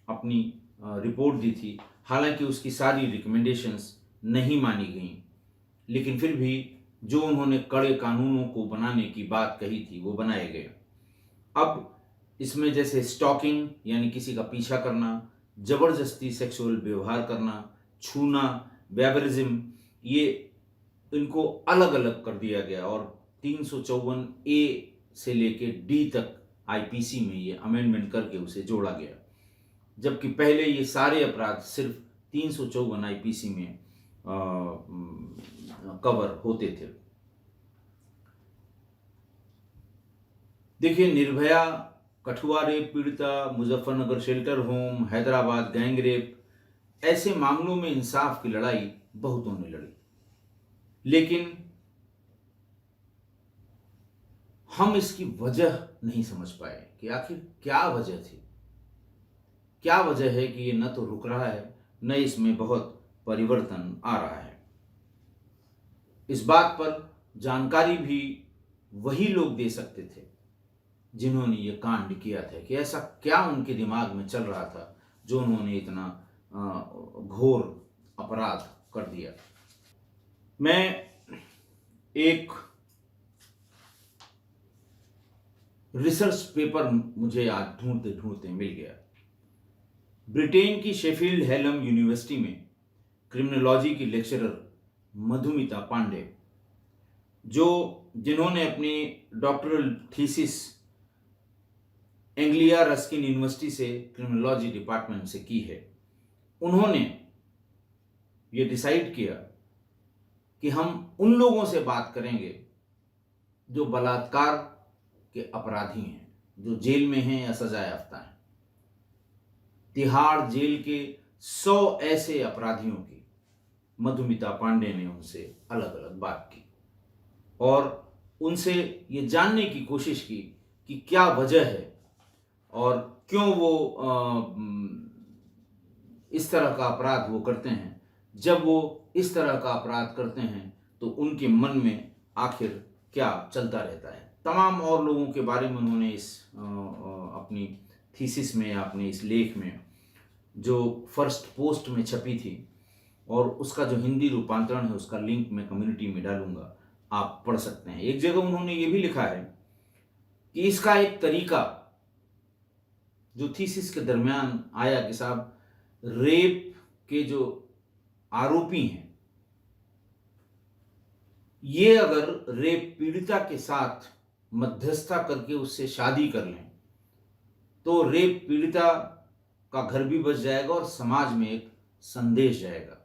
अपनी रिपोर्ट दी थी। हालांकि उसकी सारी रिकमेंडेशंस नहीं मानी गईं, लेकिन फिर भी जो उन्होंने कड़े कानूनों को बनाने की बात कही थी वो बनाए गए। अब इसमें जैसे स्टॉकिंग यानी किसी का पीछा करना, जबरदस्ती सेक्सुअल व्यवहार करना, छूना, वेबरिज्म, ये इनको अलग अलग कर दिया गया और 354 ए से लेके डी तक आईपीसी में ये अमेंडमेंट करके उसे जोड़ा गया, जबकि पहले ये सारे अपराध सिर्फ 354 आईपीसी में कवर होते थे। देखिए, निर्भया, कठुआ रेप पीड़िता, Muzaffarnagar shelter home, Hyderabad gang rape, ऐसे मामलों में इंसाफ की लड़ाई बहुतों ने लड़ी, लेकिन हम इसकी वजह नहीं समझ पाए कि आखिर क्या वजह थी, क्या वजह है कि ये न तो रुक रहा है न इसमें बहुत परिवर्तन आ रहा है। इस बात पर जानकारी भी वही लोग दे सकते थे जिन्होंने ये कांड किया था, कि ऐसा क्या उनके दिमाग में चल रहा था जो उन्होंने इतना घोर अपराध कर दिया। मैं एक रिसर्च पेपर मुझे आज ढूंढते ढूंढते मिल गया। ब्रिटेन की शेफील्ड हेलम यूनिवर्सिटी में क्रिमिनोलॉजी की लेक्चरर मधुमिता पांडे, जिन्होंने अपनी doctoral thesis Anglia Ruskin university से क्रिमिनोलॉजी डिपार्टमेंट से की है, उन्होंने ये डिसाइड किया कि हम उन लोगों से बात करेंगे जो बलात्कार के अपराधी हैं, जो जेल में हैं या सजा याफ्ता हैं। तिहाड़ जेल के 100 ऐसे अपराधियों की मधुमिता पांडे ने उनसे अलग अलग बात की और उनसे ये जानने की कोशिश की कि क्या वजह है और क्यों वो इस तरह का अपराध वो करते हैं। जब वो इस तरह का अपराध करते हैं तो उनके मन में आखिर क्या चलता रहता है। तमाम और लोगों के बारे में उन्होंने इस अपनी थीसिस में या अपने इस लेख में, जो फर्स्ट पोस्ट में छपी थी, और उसका जो हिंदी रूपांतरण है उसका लिंक मैं कम्युनिटी में डालूंगा, आप पढ़ सकते हैं। एक जगह उन्होंने ये भी लिखा है कि इसका एक तरीका जो थीसिस के दरमियान आया कि साहब, रेप के जो आरोपी हैं, ये अगर रेप पीड़िता के साथ मध्यस्थता करके उससे शादी कर लें तो रेप पीड़िता का घर भी बच जाएगा और समाज में एक संदेश जाएगा।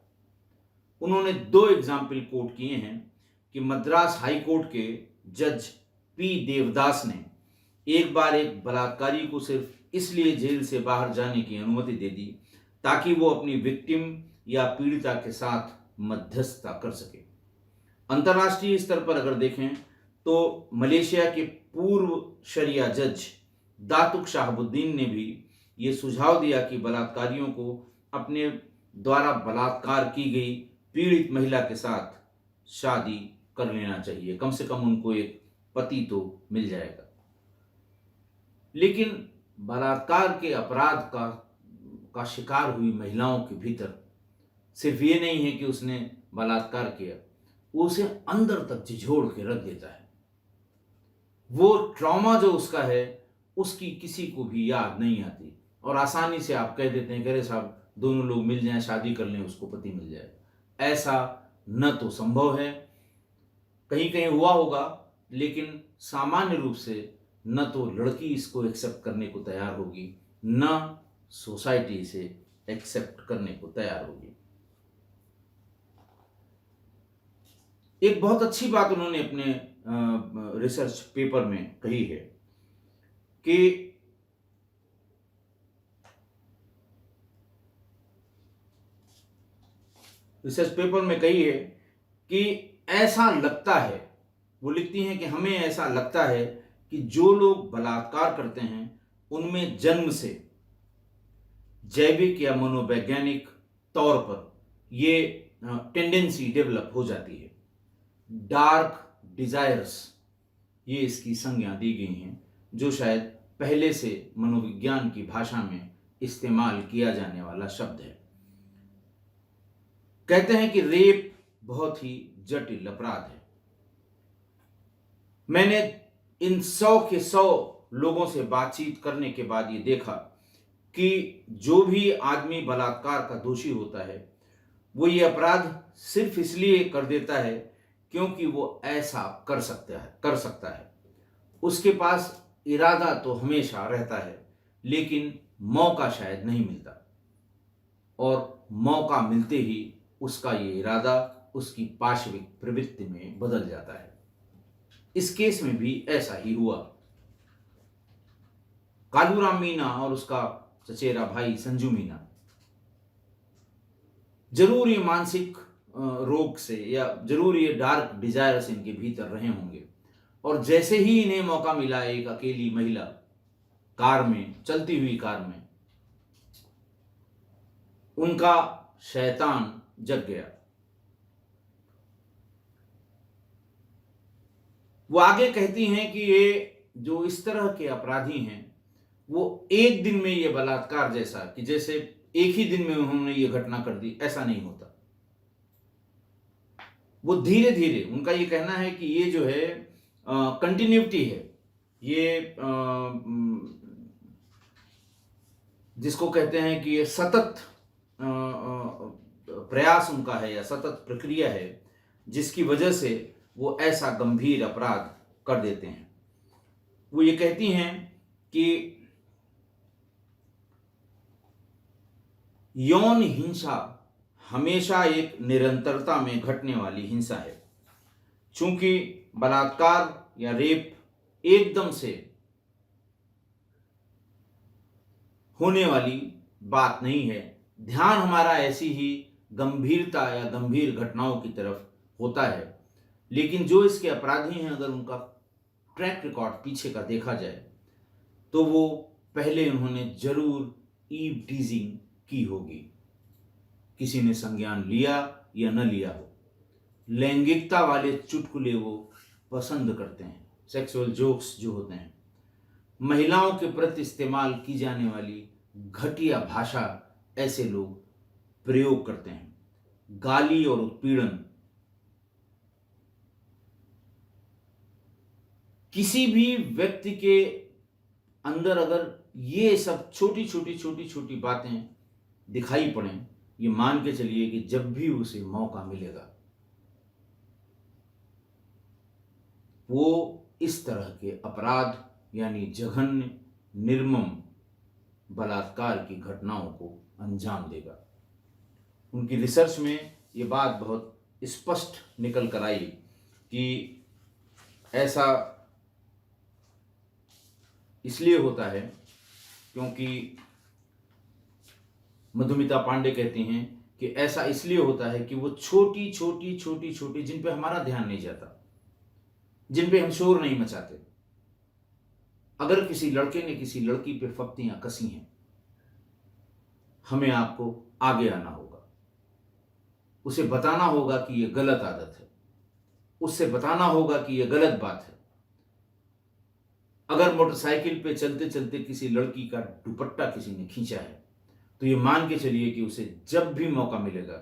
उन्होंने 2 एग्जाम्पल कोट किए हैं कि मद्रास हाई कोर्ट के जज पी देवदास ने एक बार एक बलात्कारी को सिर्फ इसलिए जेल से बाहर जाने की अनुमति दे दी ताकि वो अपनी विक्टिम या पीड़िता के साथ मध्यस्थता कर सके। अंतर्राष्ट्रीय स्तर पर अगर देखें तो मलेशिया के पूर्व शरिया जज दातुक शाहबुद्दीन ने भी ये सुझाव दिया कि बलात्कारियों को अपने द्वारा बलात्कार की गई पीड़ित महिला के साथ शादी कर लेना चाहिए, कम से कम उनको एक पति तो मिल जाएगा। लेकिन बलात्कार के अपराध का शिकार हुई महिलाओं के भीतर सिर्फ ये नहीं है कि उसने बलात्कार किया, वो उसे अंदर तक झिझोड़ के रख देता है। वो ट्रॉमा जो उसका है उसकी किसी को भी याद नहीं आती, और आसानी से आप कह देते हैं कि अरे साहब दोनों लोग मिल जाएं, शादी कर लें, उसको पति मिल जाए। ऐसा न तो संभव है, कहीं कहीं हुआ होगा, लेकिन सामान्य रूप से न तो लड़की इसको एक्सेप्ट करने को तैयार होगी, न सोसाइटी इसे एक्सेप्ट करने को तैयार होगी। एक बहुत अच्छी बात उन्होंने अपने रिसर्च पेपर में कही है कि ऐसा लगता है, वो लिखती हैं कि हमें ऐसा लगता है कि जो लोग बलात्कार करते हैं उनमें जन्म से जैविक या मनोवैज्ञानिक तौर पर ये टेंडेंसी डेवलप हो जाती है। डार्क डिजायर्स, ये इसकी संज्ञा दी गई हैं, जो शायद पहले से मनोविज्ञान की भाषा में इस्तेमाल किया जाने वाला शब्द है। कहते हैं कि रेप बहुत ही जटिल अपराध है। मैंने इन 100 के 100 लोगों से बातचीत करने के बाद ये देखा कि जो भी आदमी बलात्कार का दोषी होता है वो ये अपराध सिर्फ इसलिए कर देता है क्योंकि वो ऐसा कर सकता है। उसके पास इरादा तो हमेशा रहता है, लेकिन मौका शायद नहीं मिलता, और मौका मिलते ही उसका ये इरादा उसकी पाशविक प्रवृत्ति में बदल जाता है। इस केस में भी ऐसा ही हुआ। कालूराम मीणा और उसका चचेरा भाई संजू मीणा जरूर ये मानसिक रोग से या जरूर ये डार्क डिजायर्स इनके भीतर रहे होंगे, और जैसे ही इन्हें मौका मिला एक अकेली महिला कार में, चलती हुई कार में, उनका शैतान जग गया। वो आगे कहती हैं कि ये जो इस तरह के अपराधी हैं वो एक दिन में ये बलात्कार जैसा, कि जैसे एक ही दिन में उन्होंने ये घटना कर दी, ऐसा नहीं होता। वो धीरे धीरे, उनका ये कहना है कि ये जो है कंटिन्यूटी है, ये जिसको कहते हैं कि ये सतत प्रयास उनका है या सतत प्रक्रिया है, जिसकी वजह से वो ऐसा गंभीर अपराध कर देते हैं। वो ये कहती हैं कि यौन हिंसा हमेशा एक निरंतरता में घटने वाली हिंसा है। चूंकि बलात्कार या रेप एकदम से होने वाली बात नहीं है, ध्यान हमारा ऐसी ही गंभीरता या गंभीर घटनाओं की तरफ होता है। लेकिन जो इसके अपराधी हैं, अगर उनका ट्रैक रिकॉर्ड पीछे का देखा जाए तो वो पहले उन्होंने जरूर ईव टीजिंग की होगी, किसी ने संज्ञान लिया या न लिया हो। लैंगिकता वाले चुटकुले वो पसंद करते हैं, सेक्सुअल जोक्स जो होते हैं, महिलाओं के प्रति इस्तेमाल की जाने वाली घटिया भाषा ऐसे लोग प्रयोग करते हैं। गाली और उत्पीड़न किसी भी व्यक्ति के अंदर अगर ये सब छोटी छोटी छोटी छोटी बातें दिखाई पड़ें, ये मान के चलिए कि जब भी उसे मौका मिलेगा वो इस तरह के अपराध यानी जघन्य निर्मम बलात्कार की घटनाओं को अंजाम देगा। उनकी रिसर्च में ये बात बहुत स्पष्ट निकल कर आई कि ऐसा इसलिए होता है क्योंकि मधुमिता पांडे कहती हैं कि ऐसा इसलिए होता है कि वो छोटी छोटी छोटी छोटी जिन पे हमारा ध्यान नहीं जाता, जिन पे हम शोर नहीं मचाते, अगर किसी लड़के ने किसी लड़की पे फप्तियां कसी हैं, हमें आपको आगे आना होगा, उसे बताना होगा कि यह गलत आदत है, उससे बताना होगा कि यह गलत बात है। अगर मोटरसाइकिल पे चलते चलते किसी लड़की का दुपट्टा किसी ने खींचा है तो ये मान के चलिए कि उसे जब भी मौका मिलेगा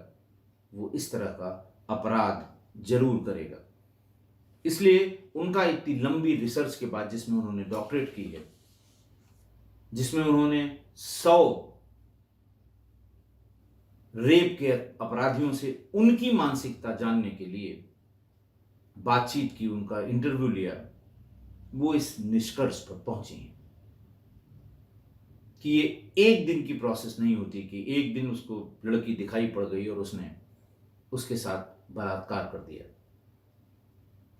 वो इस तरह का अपराध जरूर करेगा। इसलिए उनका इतनी लंबी रिसर्च के बाद, जिसमें उन्होंने डॉक्टरेट की है, जिसमें उन्होंने 100 रेप के अपराधियों से उनकी मानसिकता जानने के लिए बातचीत की, उनका इंटरव्यू लिया, वो इस निष्कर्ष पर पहुंचे हैं कि ये एक दिन की प्रोसेस नहीं होती कि एक दिन उसको लड़की दिखाई पड़ गई और उसने उसके साथ बलात्कार कर दिया।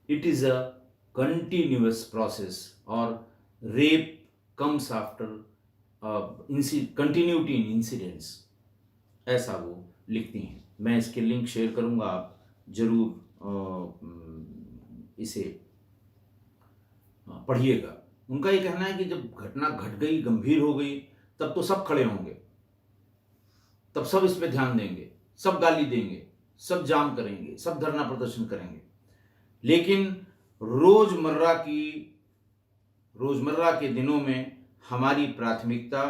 It is a continuous process और rape comes after continuity in incidents, ऐसा वो लिखती हैं। मैं इसके लिंक शेयर करूंगा, आप जरूर इसे पढ़िएगा। उनका ये कहना है कि जब घटना घट गई, गंभीर हो गई, तब तो सब खड़े होंगे, तब सब इस पे ध्यान देंगे, सब गाली देंगे, सब जाम करेंगे, सब धरना प्रदर्शन करेंगे। लेकिन रोजमर्रा के दिनों में हमारी प्राथमिकता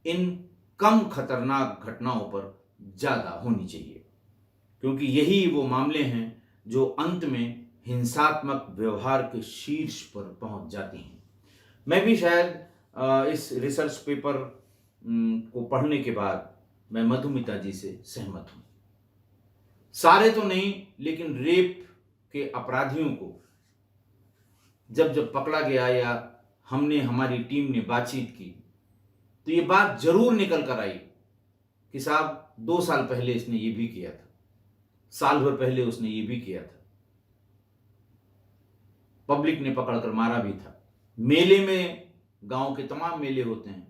इन कम खतरनाक घटनाओं पर ज्यादा होनी चाहिए, क्योंकि यही वो मामले हैं जो अंत में हिंसात्मक व्यवहार के शीर्ष पर पहुंच जाती हैं। मैं भी शायद इस रिसर्च पेपर को पढ़ने के बाद मैं मधुमिता जी से सहमत हूं। सारे तो नहीं, लेकिन रेप के अपराधियों को जब जब पकड़ा गया या हमारी टीम ने बातचीत की तो ये बात जरूर निकल कर आई कि साहब 2 साल पहले इसने ये भी किया था, साल भर पहले उसने ये भी किया था, पब्लिक ने पकड़कर मारा भी था। मेले में, गांव के तमाम मेले होते हैं,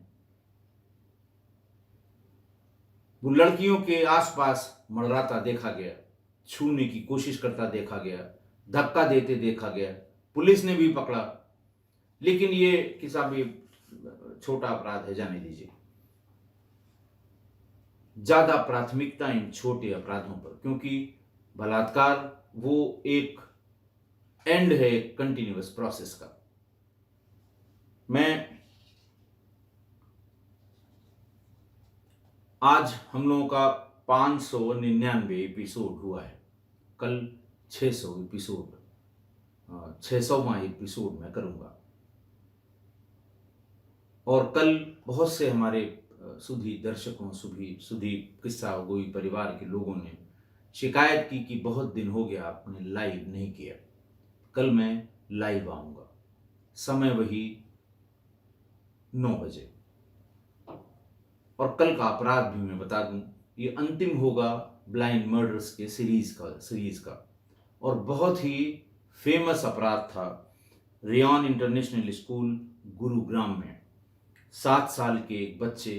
वो लड़कियों के आसपास मंडराता देखा गया, छूने की कोशिश करता देखा गया, धक्का देते देखा गया, पुलिस ने भी पकड़ा। लेकिन ये किसा भी छोटा अपराध है, जाने दीजिए। ज्यादा प्राथमिकता इन छोटे अपराधों पर, क्योंकि बलात्कार वो एक एंड है कंटिन्यूअस प्रोसेस का। आज हम लोगों का 599 एपिसोड हुआ है, कल 600 एपिसोड, 600वां एपिसोड मैं करूंगा। और कल बहुत से हमारे सुधी दर्शकों, सुधी किस्सा गोई परिवार के लोगों ने शिकायत की कि बहुत दिन हो गया आपने लाइव नहीं किया। कल मैं लाइव आऊंगा, समय वही 9 बजे। और कल का अपराध भी मैं बता दूं, ये अंतिम होगा ब्लाइंड मर्डर्स के सीरीज का और बहुत ही फेमस अपराध था। रेयन इंटरनेशनल स्कूल गुरुग्राम में 7 साल के एक बच्चे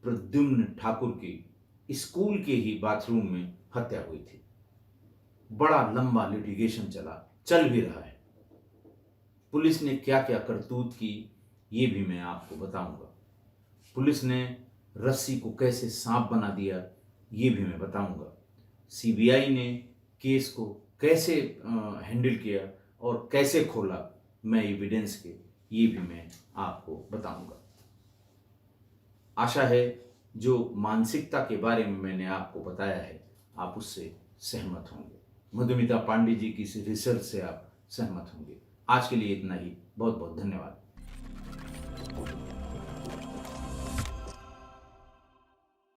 प्रद्युम्न ठाकुर की स्कूल के ही बाथरूम में हत्या हुई थी। बड़ा लंबा लिटिगेशन चल भी रहा है। पुलिस ने क्या क्या करतूत की ये भी मैं आपको बताऊंगा। पुलिस ने रस्सी को कैसे सांप बना दिया ये भी मैं बताऊंगा। सीबीआई ने केस को कैसे हैंडल किया और कैसे खोला, मैं एविडेंस के ये भी मैं आपको बताऊंगा। आशा है जो मानसिकता के बारे में मैंने आपको बताया है आप उससे सहमत होंगे, मधुमिता पांडे जी की इस रिसर्च से आप सहमत होंगे। आज के लिए इतना ही। बहुत बहुत धन्यवाद।